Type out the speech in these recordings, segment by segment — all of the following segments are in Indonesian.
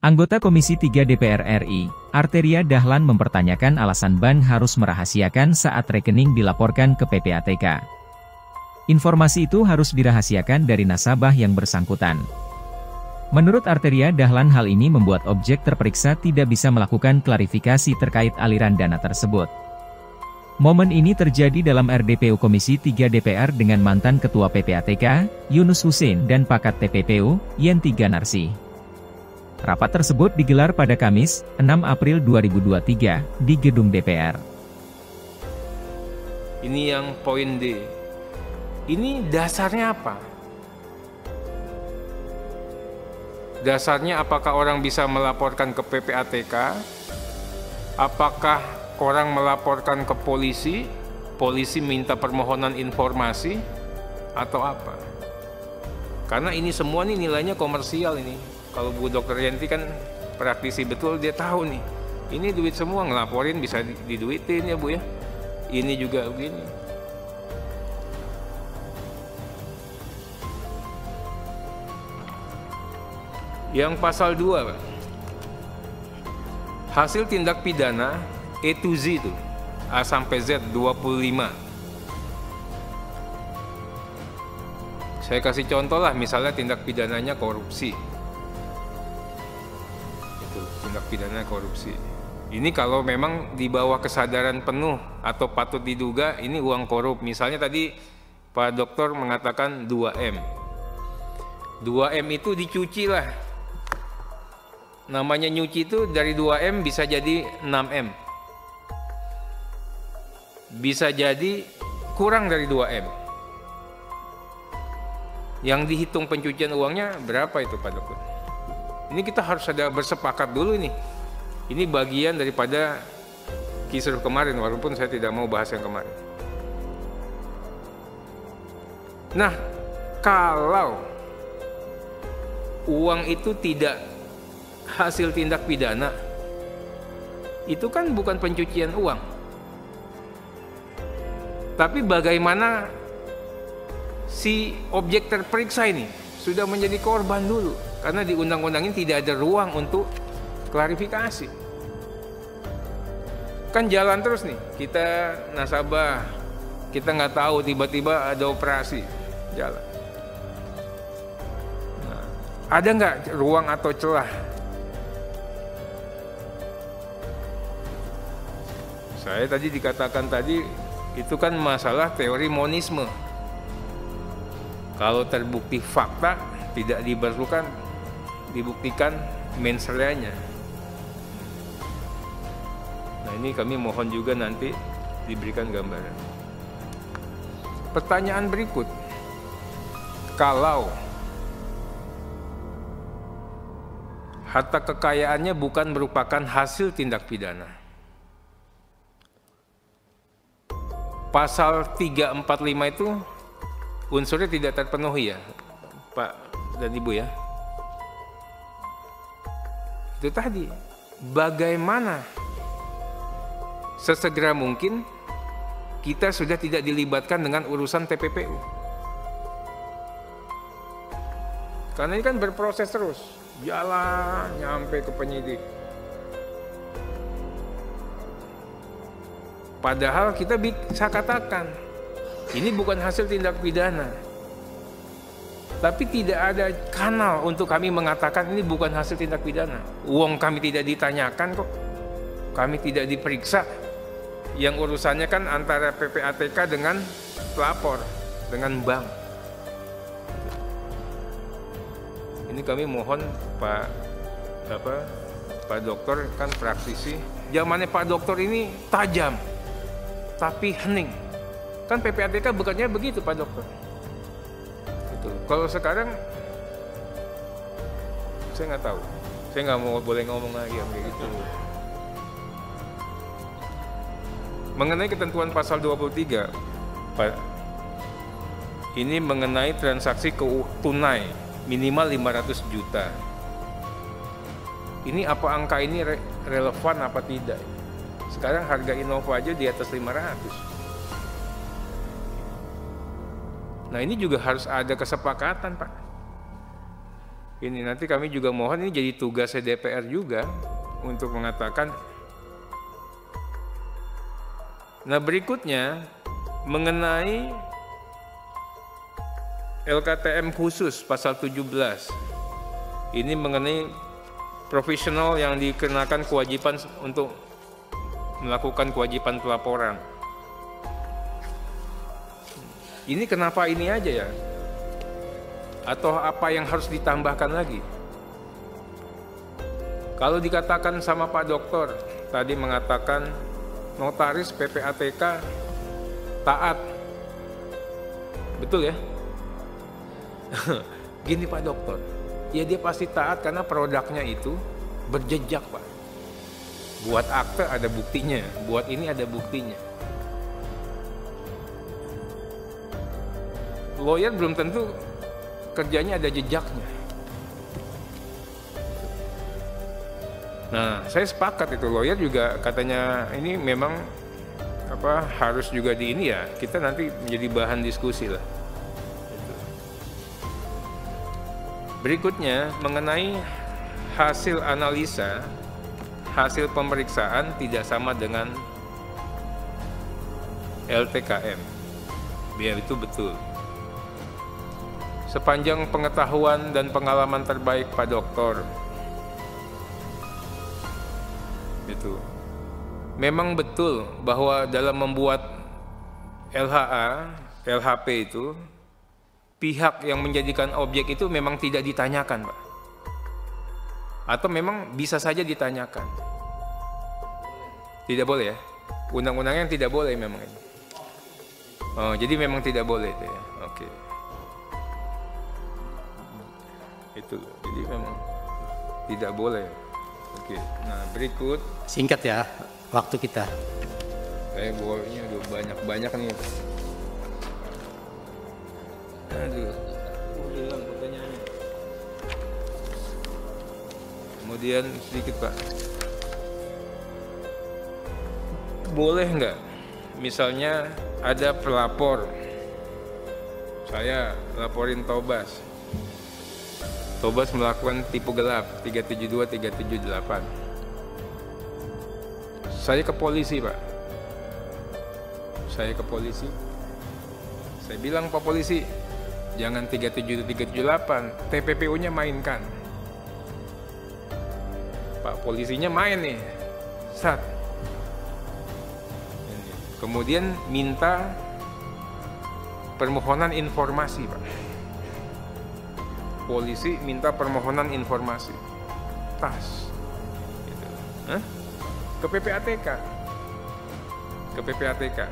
Anggota Komisi 3 DPR RI, Arteria Dahlan mempertanyakan alasan bank harus merahasiakan saat rekening dilaporkan ke PPATK. Informasi itu harus dirahasiakan dari nasabah yang bersangkutan. Menurut Arteria Dahlan, hal ini membuat objek terperiksa tidak bisa melakukan klarifikasi terkait aliran dana tersebut. Momen ini terjadi dalam RDPU Komisi 3 DPR dengan mantan Ketua PPATK, Yunus Husein dan Pakat TPPU, Yenti Ganarsi. Rapat tersebut digelar pada Kamis, 6 April 2023, di Gedung DPR. Ini yang poin D. Ini dasarnya apa? Dasarnya apakah orang bisa melaporkan ke PPATK? Apakah orang melaporkan ke polisi? Polisi minta permohonan informasi? Atau apa? Karena ini semua nih nilainya komersial ini. Kalau Bu Dr. Yenti kan praktisi betul, dia tahu nih. Ini duit semua, ngelaporin bisa diduitin ya Bu ya. Ini juga begini. Yang pasal 2, Pak. Hasil tindak pidana E to Z itu, A sampai Z 25. Saya kasih contoh lah, misalnya tindak pidananya korupsi. Itu tindak pidana korupsi. Ini kalau memang di bawah kesadaran penuh atau patut diduga ini uang korup. Misalnya tadi Pak Dokter mengatakan 2M. 2M itu dicuci lah. Namanya nyuci itu dari 2M bisa jadi 6M. Bisa jadi kurang dari 2M. Yang dihitung pencucian uangnya berapa itu Pak Dokter? Ini kita harus ada bersepakat dulu nih. Ini bagian daripada kisruh kemarin, walaupun saya tidak mau bahas yang kemarin. Nah, kalau uang itu tidak hasil tindak pidana, itu kan bukan pencucian uang. Tapi bagaimana si objek terperiksa ini sudah menjadi korban dulu, karena di undang-undang ini tidak ada ruang untuk klarifikasi. Kan jalan terus nih, kita nasabah, kita nggak tahu tiba-tiba ada operasi jalan. Nah, ada nggak ruang atau celah? Saya tadi dikatakan tadi itu kan masalah teori monisme. Kalau terbukti fakta tidak diperlukan dibuktikan mens reanya. Nah, ini kami mohon juga nanti diberikan gambaran. Pertanyaan berikut. Kalau harta kekayaannya bukan merupakan hasil tindak pidana, pasal 345 itu unsurnya tidak terpenuhi ya Pak dan Ibu ya. Itu tadi, bagaimana sesegera mungkin kita sudah tidak dilibatkan dengan urusan TPPU. Karena ini kan berproses terus, jalan nyampe ke penyidik. Padahal kita bisa katakan, ini bukan hasil tindak pidana. Tapi tidak ada kanal untuk kami mengatakan ini bukan hasil tindak pidana. Uang kami tidak ditanyakan kok. Kami tidak diperiksa. Yang urusannya kan antara PPATK dengan pelapor, dengan bank. Ini kami mohon Pak Dokter kan praktisi. Zamannya Pak Dokter ini tajam, tapi hening. Kan PPATK bukannya begitu Pak Dokter. Itu. Kalau sekarang saya nggak tahu. Saya nggak mau boleh ngomong lagi yang begitu. Mengenai ketentuan pasal 23, Pak, ini mengenai transaksi tunai minimal 500 juta. Ini apa angka ini relevan apa tidak? Sekarang harga Innova aja di atas 500. Nah, ini juga harus ada kesepakatan, Pak. Ini nanti kami juga mohon, ini jadi tugas DPR juga untuk mengatakan. Nah, berikutnya mengenai LKTM khusus pasal 17. Ini mengenai profesional yang dikenakan kewajiban untuk melakukan kewajiban pelaporan. Ini kenapa ini aja ya? Atau apa yang harus ditambahkan lagi? Kalau dikatakan sama Pak Dokter, tadi mengatakan notaris PPATK taat. Betul ya? Gini Pak Dokter, ya dia pasti taat karena produknya itu berjejak Pak. Buat akte ada buktinya, buat ini ada buktinya. Lawyer belum tentu kerjanya ada jejaknya. Nah, saya sepakat itu, lawyer juga katanya ini memang harus juga di ini ya, kita nanti menjadi bahan diskusi lah. Berikutnya mengenai hasil analisa, hasil pemeriksaan tidak sama dengan LTKM. Biar itu betul. Sepanjang pengetahuan dan pengalaman terbaik Pak Dokter, itu memang betul bahwa dalam membuat LHA, LHP itu pihak yang menjadikan objek itu memang tidak ditanyakan Pak, atau memang bisa saja ditanyakan. Tidak boleh ya, undang-undangnya tidak boleh memang ini. Oh, jadi memang tidak boleh itu ya. Oke. Itu jadi memang tidak boleh. Oke, nah berikut singkat ya waktu kita. Saya bawanya udah banyak nih. Aduh, hilang pertanyaannya. Kemudian sedikit Pak, boleh nggak misalnya ada pelapor, saya laporin Tobas melakukan tipu gelap 372, 378. Saya ke polisi Pak. Saya bilang Pak Polisi, jangan 372, 378, TPPU-nya mainkan. Pak polisinya main nih. Sat. Kemudian minta permohonan informasi Pak. Polisi minta permohonan informasi, tas, gitu. Ke PPATK.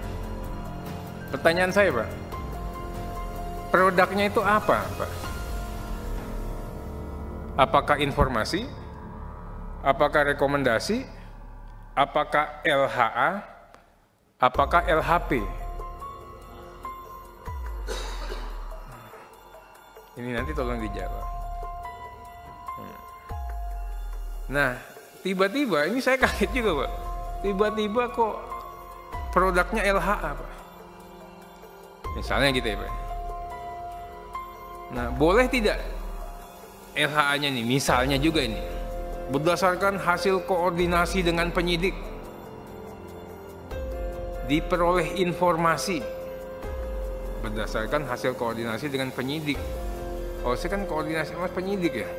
Pertanyaan saya Pak, produknya itu apa Pak? Apakah informasi? Apakah rekomendasi? Apakah LHA? Apakah LHP? Ini nanti tolong dijawab. Nah, tiba-tiba ini saya kaget juga Pak. Tiba-tiba kok produknya LHA Pak. Misalnya gitu ya Pak. Nah, boleh tidak LHA-nya nih, misalnya juga ini, berdasarkan hasil koordinasi dengan penyidik, diperoleh informasi berdasarkan hasil koordinasi dengan penyidik. Oh, saya kan koordinasi sama penyidik ya.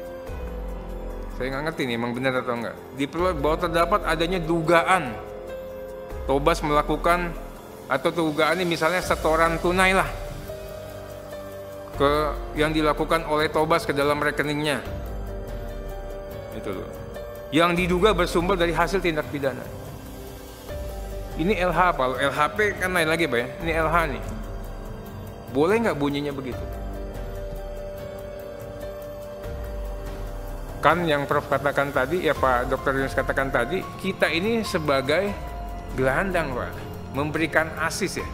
Saya nggak ngerti nih, emang benar atau enggak. Diperoleh bahwa terdapat adanya dugaan Tobas melakukan, atau dugaan ini misalnya setoran tunai lah yang dilakukan oleh Tobas ke dalam rekeningnya. Itu loh. Yang diduga bersumber dari hasil tindak pidana. Ini LH apa? LHP kan lain lagi Pak ya. Ini LH nih. Boleh nggak bunyinya begitu? Kan yang Prof katakan tadi, ya Pak Dr. Yunus katakan tadi, kita ini sebagai gelandang Pak, memberikan asis ya,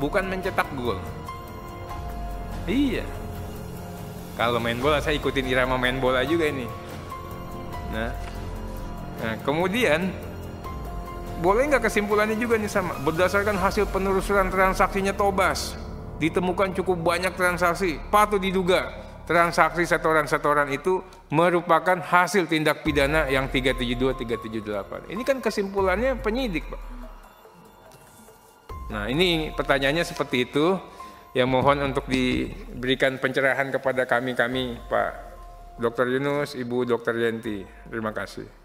bukan mencetak gol. Iya. Kalau main bola, saya ikutin irama main bola juga ini. Nah kemudian boleh nggak kesimpulannya juga nih sama, berdasarkan hasil penelusuran transaksinya Tobas, ditemukan cukup banyak transaksi, patut diduga transaksi setoran-setoran itu merupakan hasil tindak pidana yang 372, 378. Ini kan kesimpulannya penyidik, Pak. Nah, ini pertanyaannya seperti itu. Yang mohon untuk diberikan pencerahan kepada kami, Pak Dr. Yunus, Ibu Dr. Yenti. Terima kasih.